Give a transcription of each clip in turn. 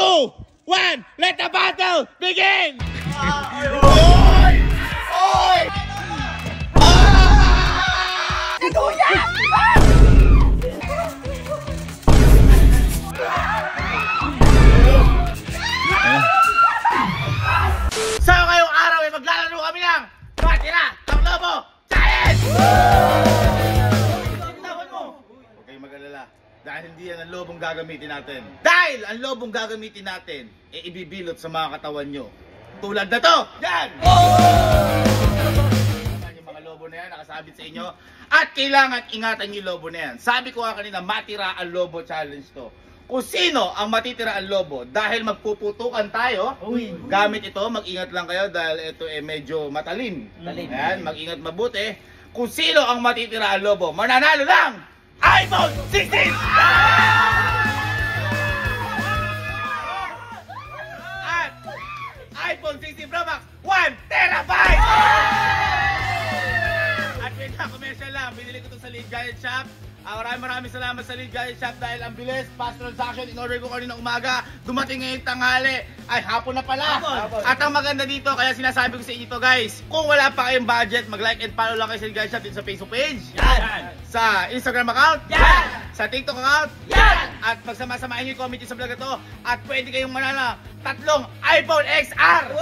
2, 1, let the battle begin! Oy! Oy! Katuya! So ngayong araw ay maglalaro kami ng Matira ang Lobo Challenge! Huwag kayong mag-alala dahil hindi yan ang lobong gagamitin natin. Dahil ang lobong gagamitin natin ay ibibilot sa mga katawan nyo. Tulad na to! Yan! Yung mga lobo na yan nakasabit sa inyo at kailangan ingatan yung lobo na yan. Sabi ko nga kanina, Matira ang Lobo Challenge to. Kung sino ang matitira ang lobo dahil magpuputukan tayo, gamit ito, mag-ingat lang kayo dahil ito medyo matalim. Ayan, mag-ingat mabuti. Kung sino ang matitira ang lobo, mananalo ng iPhone 16! At iPhone 16 Pro Max 1 terabyte! At pinaka-commercial lang, binili ko ito sa Lead Giant Shop. Maraming salamat sa Lead Giant Shop dahil ang bilis, fast transaction, in-order ko kanina umaga, dumating ngayong tanghali, ay hapon na pala. At ang maganda dito, kaya sinasabi ko sa inyo to guys, kung wala pa kayong budget, mag-like and follow lang kayo sa Lead Giant Shop dito sa Facebook page, sa Instagram account, sa TikTok account, at pagsama-samahin nyo yung comment sa vlog na to, at pwede kayong manana 3 iPhone XR!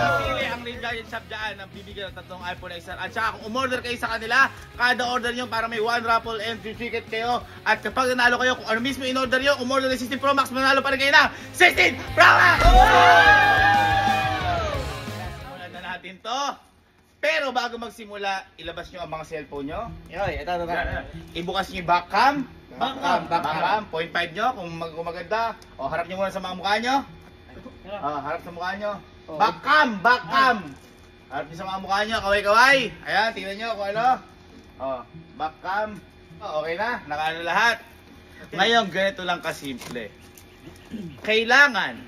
Napili ang Lead Giant Shop dyan, ang bibigyan ng 3 iPhone XR. At saka kung umorder kayo sa kanila, kada order nyo para may 1 raffle and free ticket kayo. At kapag nanalo kayo, kung ano mismo in-order nyo, umorder ng 16 Pro Max, manalo pa rin kayo ng 16 Pro Max! Simulan na natin to. Pero bago magsimula, ilabas nyo ang mga cellphone nyo. Ibukas nyo yung back cam. Back cam. 0.5 nyo kung maganda. O harap nyo muna sa mga mukha nyo. Harap sa mukha nyo. Back cam. Harap nyo sa mga mukha nyo. Kaway-kaway. Ayan, tingnan nyo kung ano. Back cam. Okay na. Nakaano lahat. Ngayon, ganito lang kasimple. Kailangan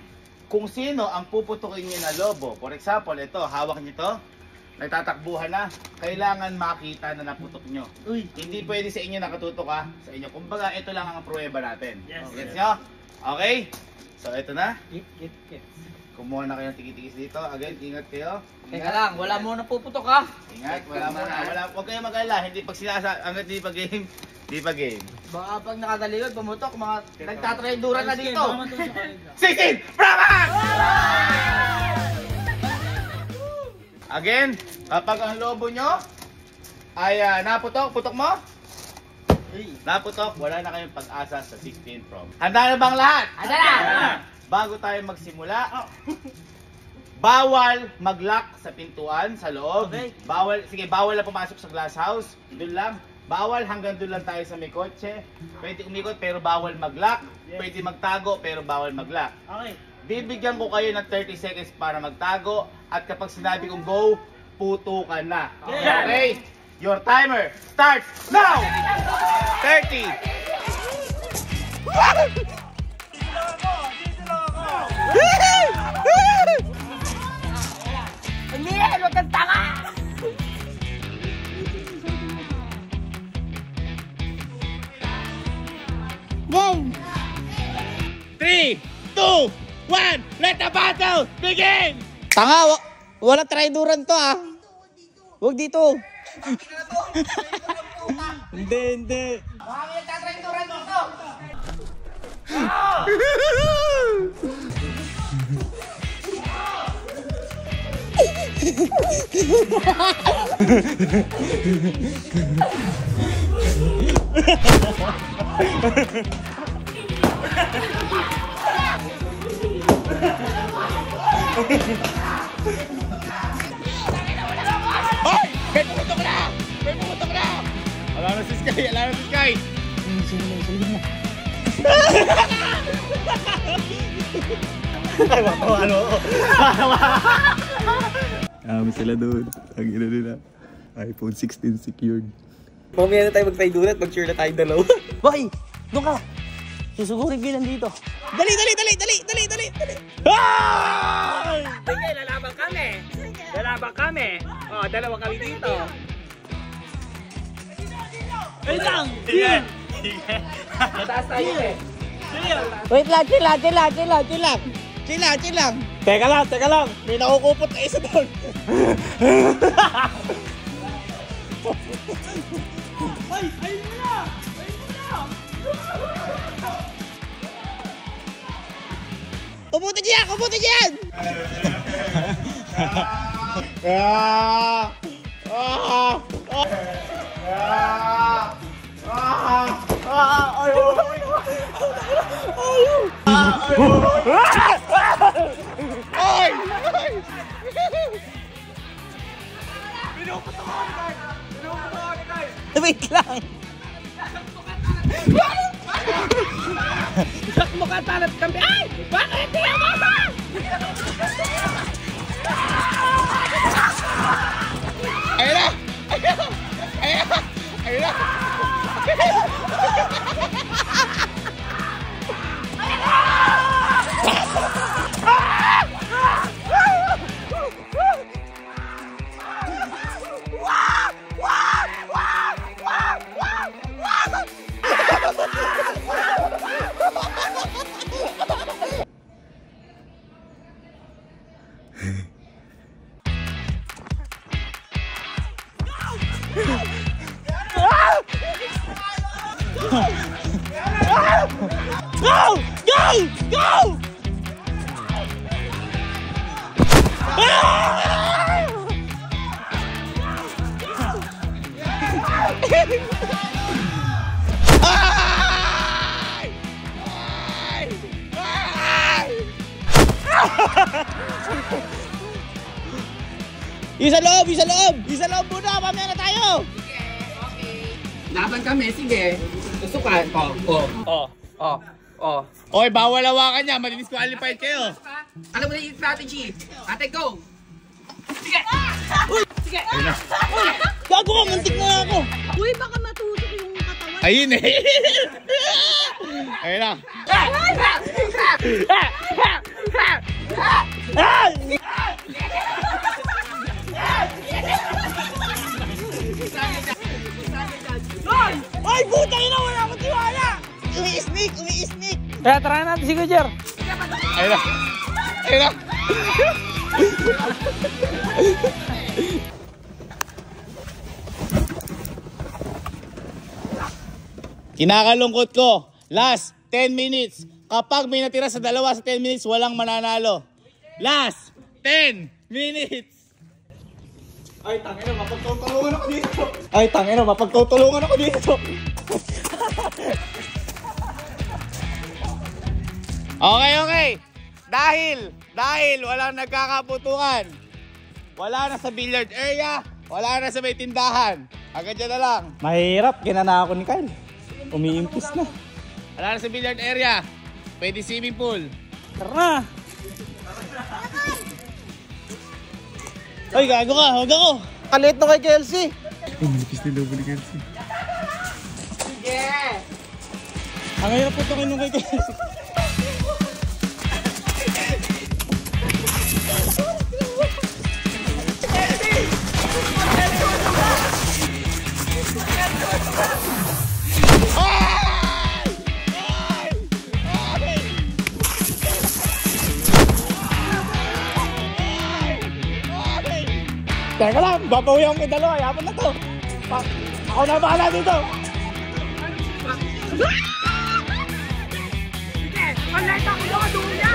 kung sino ang puputukin nyo na lobo. For example, ito, hawak nyo ito. Nagtatakbuhan na, kailangan makita na naputok nyo. Hindi pwede sa inyo nakatutok ha, sa inyo. Kumbaga, ito lang ang pruweba natin. Gets nyo? Okay? So, ito na. Kumuha na kayo ng tikis dito. Again, ingat kayo. Teka lang, wala mo na puputok ha. Ingat, wala mo na. Huwag kayo mag-alala. Hindi pag hanggat hindi pa game. Hindi pa game. Baka pag nakatalikod, pumutok, mga nagtatrayduran na dito. 16! Brava! Again, kapag ang lobo nyo ay naputok mo? Naputok, wala na kayong pag-asa sa 16 Pro. Handa na bang lahat? Handa na! Bago tayo magsimula, bawal mag-lock sa pintuan sa loob. Bawal na pumasok sa glass house. Doon lang. Bawal hanggang doon lang tayo sa may kotse. Pwede umikot pero bawal mag-lock. Pwede magtago pero bawal mag-lock. Okay. Bibigyan ko kayo ng 30 seconds para magtago at kapag sinabi kong go, putukan na. Okay? Your timer starts now! 30! Hindi, huwag kang tanga! Game! 3, 2, 1, let the battle begin! Tanga, walang traiduran to ah. Huwag dito. Hindi. Baka may nagtatrayduran dito! Hoy! May pumutok na! Alam na si Sky! Kami sila doon. Ang ina nila. iPhone 16 secured. Mamaya na tayo mag-traiduran at mag-cheer na tayo dalawa. Boy! Doon ka! Susugurin ko lang dito. Dali! Ay! Sige, lalaban kami. Dalawa kami dito. Wait lang! Sige! Mataas tayo eh. Wait lang, chill lang. Teka lang. May nakukupot na isa doon. Kumuti dyan! Wait lang. Mo ka talat kami. Ay! Bakit di ako ba? Ayun na! Go! Isa loob muna, mamaya na tayo. Laban kami, sige. Tusukan. Oy, bawal hawakan niya. Madidisqualified kayo. Alam mo na yung strategy. Ate, go! Sige! Sige! Gago ka, muntik na ako. Uy, baka matusok yung katawan. Ayun eh. Ayun na. Ay, puta ina, wala akong tiwala. Umi-sneak. Kaya tara natin si Kujer. Ayun na. Ayun na. Kinakalungkot ko. Last 10 minutes. Kapag may natira sa dalawa sa 10 minutes, walang mananalo. Last 10 minutes. Ay, tangina, mapagtutulungan ako dito. Okay. Dahil walang nagkakaputukan. Wala na sa billiard area, wala na sa may tindahan. Agad dyan na lang. Mahirap, ginana ako ni Kyle. Umiimpis na. Wala na sa billiard area. Pwede swimming pool. Tara na. Ay, gago ka, huwag ako. Kalit na kay Kelsey. Manipis na lobo ni Kelsey. Ang hirap putukin nung kay Kelsey. Teka lang, babawihan ko yung dalawa. Yaman na to. Ako na bahala dito. Sige, maleta ko yung aduya.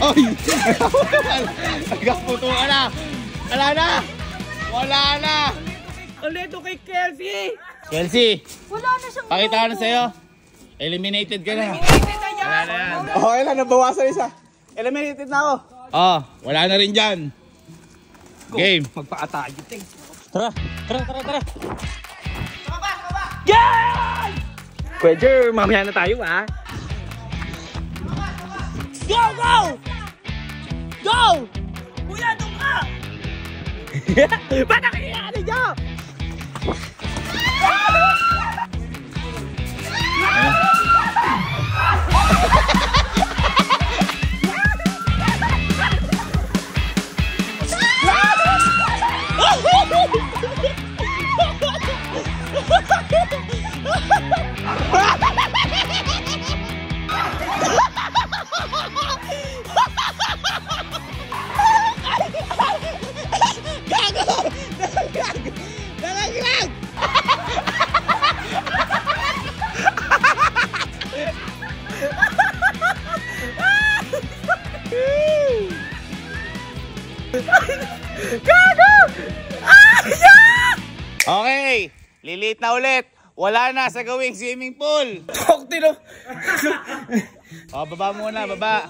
Oy! Nagkaputukan na. Wala na. Ulit kay Kelsey. Kelsey, Wala na siyang pakita ko na sa'yo. Eliminated ka na. Wala na yan. Okay lang, nabawasan isa. Eliminated na ako. Oh, wala na rin dyan. Game. Magpa-atagit eh. Tara. Yan! Kuya, mamaya na tayo ha. Go! Kuya, doon ka! Ba't nakikiyari niyo? Okay, lilit na ulit. Wala na sa gawing swimming pool. Cocktail, O, baba muna, baba.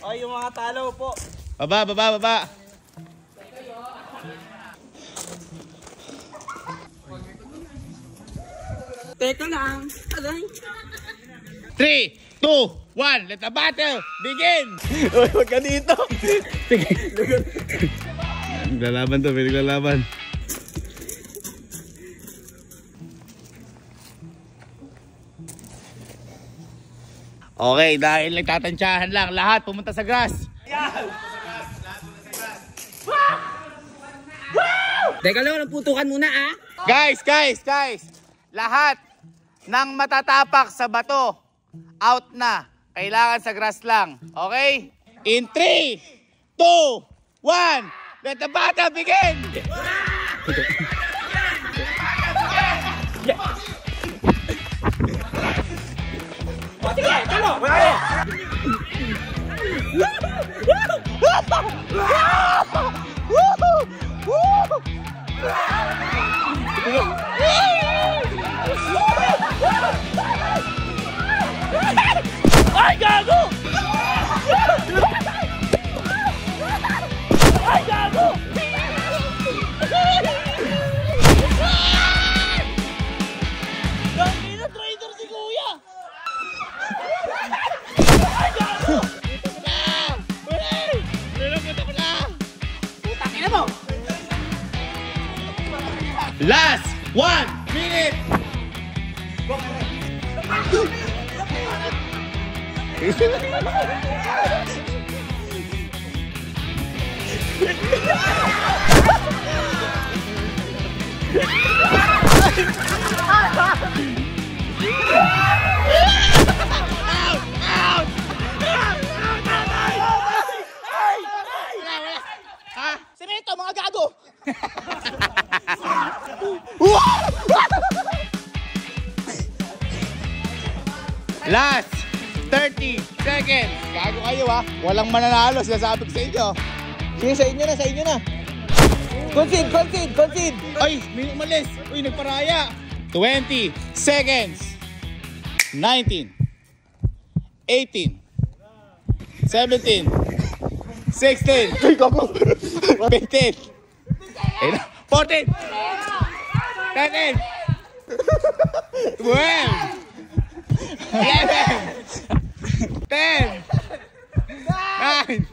oh, yung mga talo po. Baba, baba, baba. Teka lang. Aray. 3, 2, 1, let the battle begin! Uy, wag ka dito. Naglalaban to, naglalaban. Okay, dahil nagtatansyahan lang, lahat pumunta sa grass. Teka lang, putukan muna ah. Guys! Lahat ng matatapak sa bato, out na. Kailangan sa grass lang. Okay? In 3, 2, 1, let the battle begin! Ay, gago! Ay, gago! Gagi na traitor si Kuya! Ay, gago! Last 1 minute! Sinito, mga gago! Last 30 seconds. Gago kayo ha. Walang mananalo. Sinasabi ko sa inyo. Sige, sa inyo na. Concede! Ay, may umalis. Uy, nagparaya. 20 seconds. 19 18 17 16 15 14 13 12 11 10 9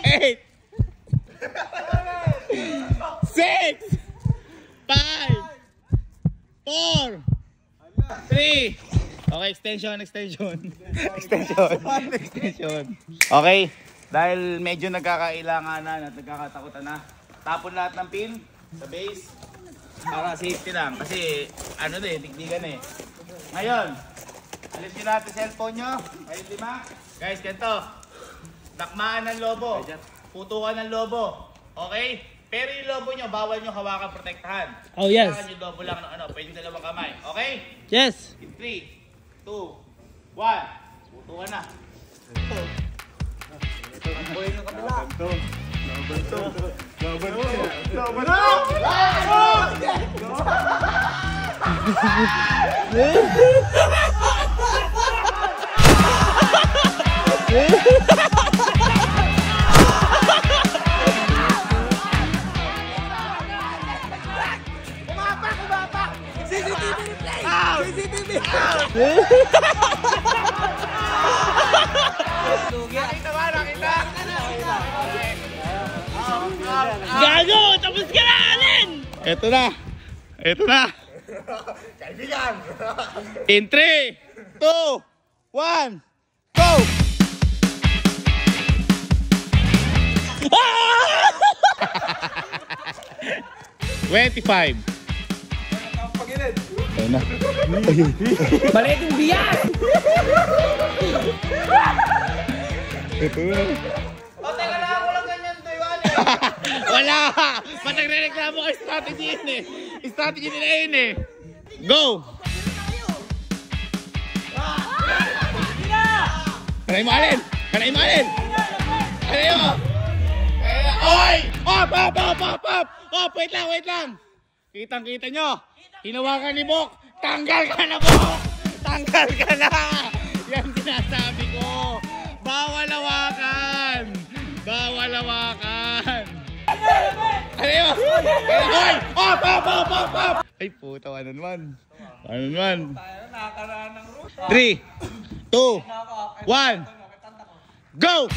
8 6 5 4 3 Okay, extension. Okay, dahil medyo nagkakailanganan at nagkakatakutan na, tapon lahat ng pin sa base para safety lang. Kasi ano digdigan eh. Ngayon, alis nyo natin cellphone nyo. Kayo lima. Guys, ganito. Takmaan ng lobo. Putukan ng lobo. Okay? Pero yung lobo nyo, bawal nyo hawakan, protektahan. Oh, yes. Kailangan yung lobo lang ng pwedeng dalawang kamay. Okay? Yes. In 3, 2, 1. Putukan na. Gago! Tapos ka na, Alin! Ito na. Kaibigan. In 3, 2, 1, go! 25. Ayun na. Maliit yung biyak! Ito na. O, teka lang, ako lang ganyan to yun. Wala! Ba't nagre-reklamo ka strategy yun eh? Strategy nila yun eh. Go! Kanay mo alin! Kanay mo alin! Kanay mo! Oy! Op! Op! Op! Op! Op! Wait lang! Kitang-kita nyo. Hinawakan ni Bok. Tanggal ka na, Bok. Tanggal ka na. Yan sinasabi ko. Bawal hawakan. Bawal hawakan. Ano yun? Hoy! Op! Op! Op! Op! Op! Ay puta, ano naman? Ano naman? 3, 2, 1, go!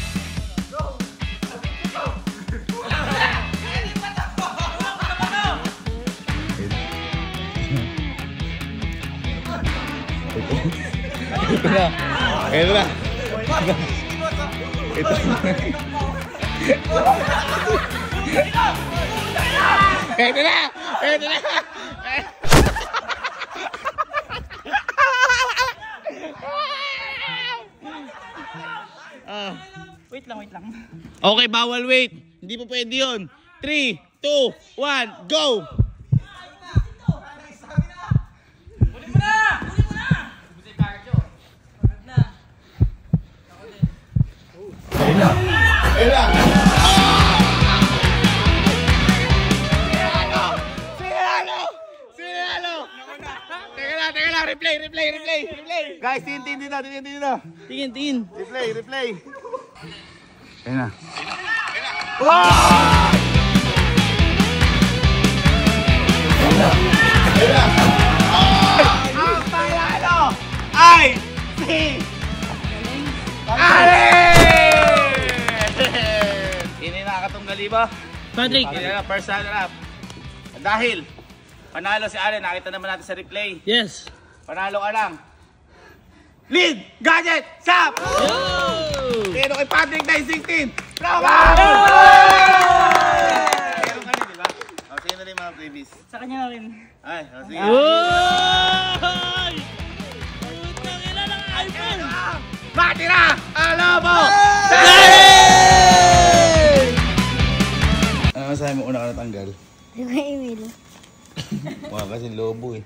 Ito na. Ito na. Ito na. Ito na! Ito na! Wait lang. Okay, bawal wait. Hindi po pwede yun. 3, 2, 1, go! Teka lang, replay. Guys, tingin na. Tingin. Replay. Ayun na. Ang panalo ay si Allen! Hindi nakakatunggali ba? Patrick. Hindi na, first runner up. Dahil panalo si Allen, nakita naman natin sa replay. Yes. Panalo ka lang. Lead! Gadget! Sap! Pero kay Patrick na 16! Bravo! Pero ka rin, di ba? O, sige na rin mga previous. Sa kanya na rin. Ay, o sige. Oy! Putang ina ng iPhone! Matira! Alobo! Ano masahe mo una ka natanggal? Yung email. Mukha kasi lobo eh.